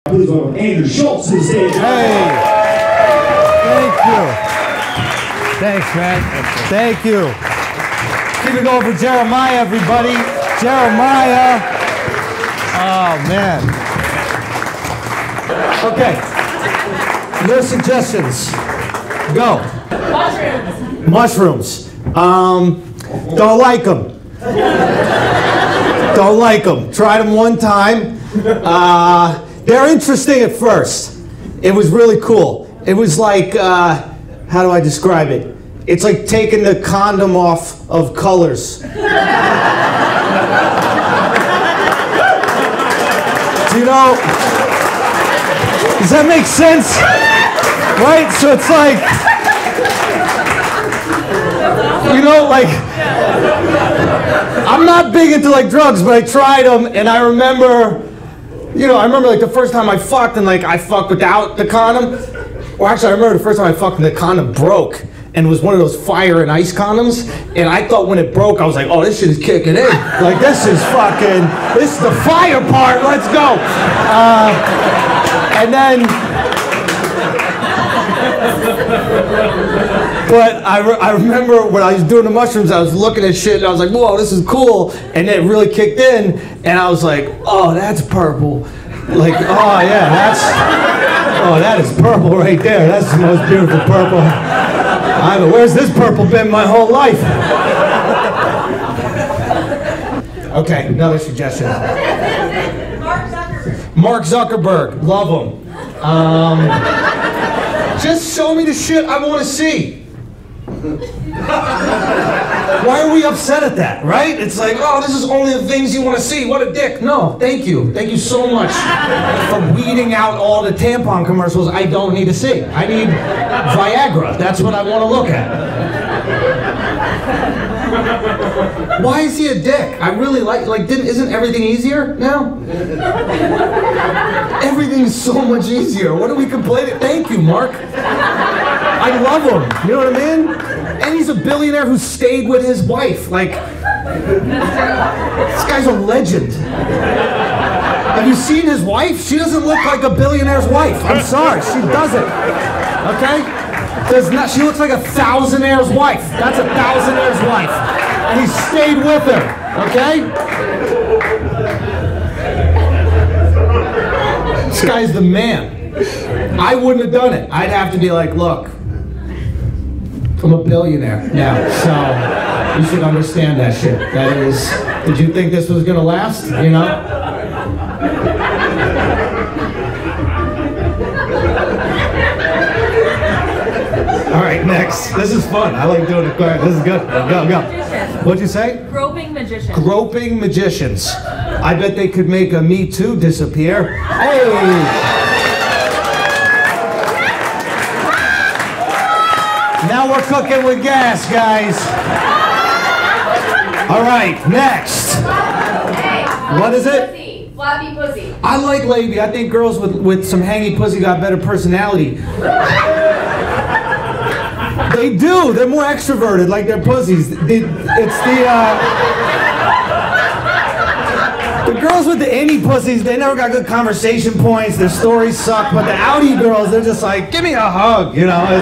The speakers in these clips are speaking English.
Please welcome Andrew Schulz to the stage. Hey! Thank you. Thanks, man. Thank you. Keep it going for Jeremiah, everybody. Jeremiah. Oh, man. Okay. No suggestions. Go. Mushrooms. Don't like them. Don't like them. Tried them one time. They're interesting at first. It was really cool. It was like, how do I describe it? It's like taking the condom off of colors. Do you know? Does that make sense? Right? So it's like, you know, like, I'm not big into like drugs, but I tried them, and I remember, you know, like the first time I fucked, and like I fucked without the condom. Or actually, I remember the first time I fucked and the condom broke, and it was one of those fire and ice condoms. And I thought when it broke, I was like, oh, this shit is kicking in. Like this is fucking, this is the fire part. Let's go. And then, but I remember when I was doing the mushrooms, I was looking at shit and I was like, whoa, this is cool. And it really kicked in, and I was like, oh, that's purple. Like, oh yeah, that is purple right there. That's the most beautiful purple. I don't know, where's this purple been my whole life? Okay, another suggestion. Mark Zuckerberg, love him. Just show me the shit I want to see. Why are we upset at that, right? It's like, oh, this is only the things you want to see. What a dick. No, thank you. Thank you so much for weeding out all the tampon commercials I don't need to see. I need Viagra. That's what I want to look at. Why is he a dick? I really isn't everything easier now? Everything's so much easier. What are we complaining? Thank you, Mark. I love him. You know what I mean? And he's a billionaire who stayed with his wife. Like, this guy's a legend. Have you seen his wife? She doesn't look like a billionaire's wife. I'm sorry, she doesn't. Okay? She looks like a thousandaires wife. That's a thousandaires wife. And he stayed with her. Okay? This guy's the man. I wouldn't have done it. I'd have to be like, look, I'm a billionaire now, so you should understand that shit. That is, did you think this was gonna last, you know? All right, next. This is fun. I like doing it. This is good. Go. What'd you say? Groping magicians. Groping magicians. I bet they could make a Me Too disappear. Hey! Now we're cooking with gas, guys. All right, next. What is it? Pussy. Floppy pussy. I like lady. I think girls with some hangy pussy got better personality. They do. They're more extroverted, like their pussies. The girls with the innie pussies, they never got good conversation points. Their stories suck. But the outie girls, they're just like, give me a hug, you know.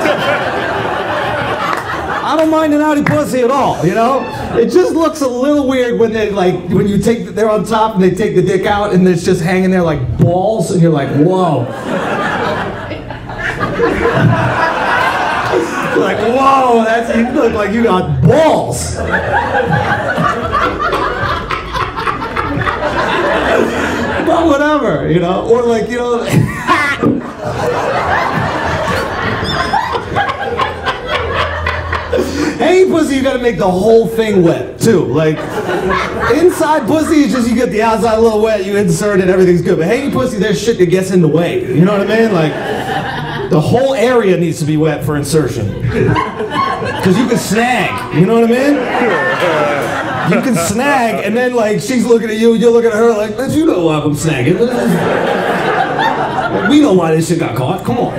I don't mind an outie pussy at all, you know? It just looks a little weird when they they're on top and they take the dick out and it's just hanging there like balls and you're like, whoa. Like, whoa, you look like you got balls. But whatever, you know? Or like, you know, hangy pussy, you gotta make the whole thing wet, too. Like, inside pussy, it's just you get the outside a little wet, you insert it, everything's good. But hangy pussy, there's shit that gets in the way. You know what I mean? Like, the whole area needs to be wet for insertion. Because you can snag, you know what I mean? You can snag, and then like, she's looking at you, you're looking at her like, let you know why I'm snagging. We know why this shit got caught, come on.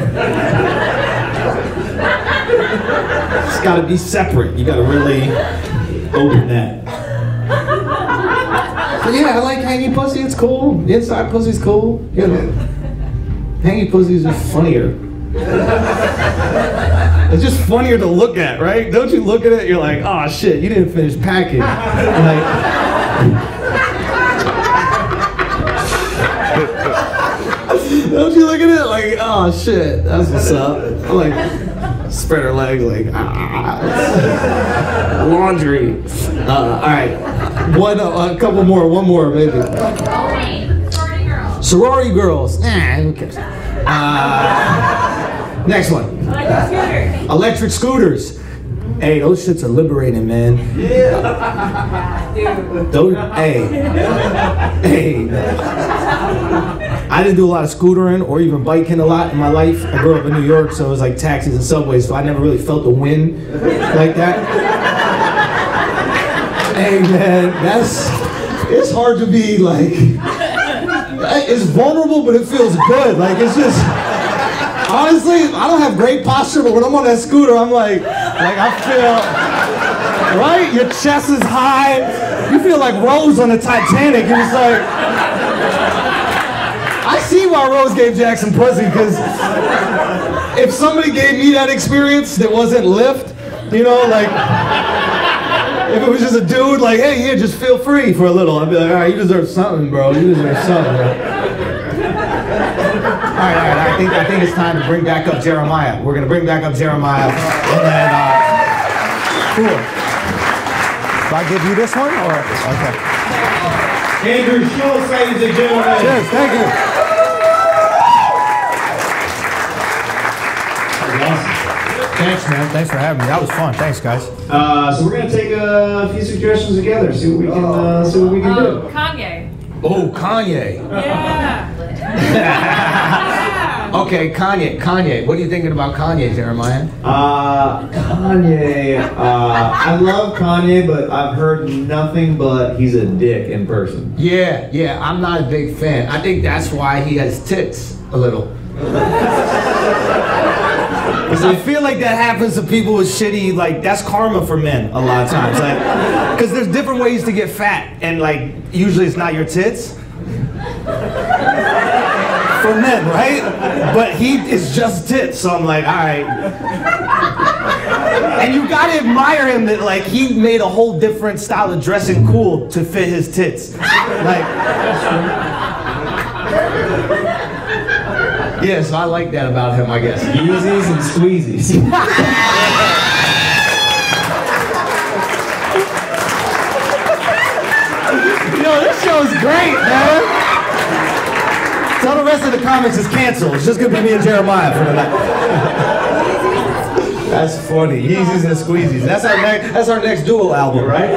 It's gotta be separate. You gotta really open that. But yeah, I like hanging pussy, it's cool. The inside pussy's cool, you know. Hangy pussy is just funnier. It's just funnier to look at, right? Don't you look at it, you're like, oh shit, you didn't finish packing. Like, don't you look at it like, oh shit, that's what's up. I'm like, spread her legs like, laundry. All right, a couple more, one more maybe. Sorority girls. Sorority girls. Who cares? Next one. Electric scooters. Hey, those shits are liberating, man. Yeah. Dude. Those, hey. I didn't do a lot of scootering or even biking a lot in my life. I grew up in New York, so it was like taxis and subways, so I never really felt the wind like that. Hey, man, it's hard to be like, it's vulnerable, but it feels good. Like, it's just, honestly, I don't have great posture, but when I'm on that scooter, I'm like I feel, right? Your chest is high. You feel like Rose on the Titanic. You're just like, I see why Rose gave Jackson pussy, because if somebody gave me that experience that wasn't lift, you know, like, if it was just a dude, like, hey, here, just feel free for a little, I'd be like, all right, you deserve something, bro. You deserve something, bro. All right, I think it's time to bring back up Jeremiah. We're gonna bring back up Jeremiah, and then, cool. Do I give you this one, or, okay. Andrew Schulz, ladies and gentlemen. Cheers, thank you. That was awesome. Thanks, man, thanks for having me. That was fun, thanks, guys. So we're gonna take a few suggestions together, see what we can do. Kanye. Oh, Kanye. Yeah. Okay, Kanye. What are you thinking about Kanye, Jeremiah? Kanye. I love Kanye, but I've heard nothing but he's a dick in person. Yeah, I'm not a big fan. I think that's why he has tits a little. I feel like that happens to people with shitty, like, that's karma for men a lot of times. Like, because there's different ways to get fat, and like, usually it's not your tits. For men, right? But he is just tits, so I'm like, all right. And you gotta admire him that, like, he made a whole different style of dressing cool to fit his tits. Like, yeah, so I like that about him, I guess. Yeezys and squeezies. Yo, this show's great, man. Tell the rest of the comics is canceled. It's just gonna be me and Jeremiah for tonight. That's funny. Yeezys and squeezies. That's our next duo album, right?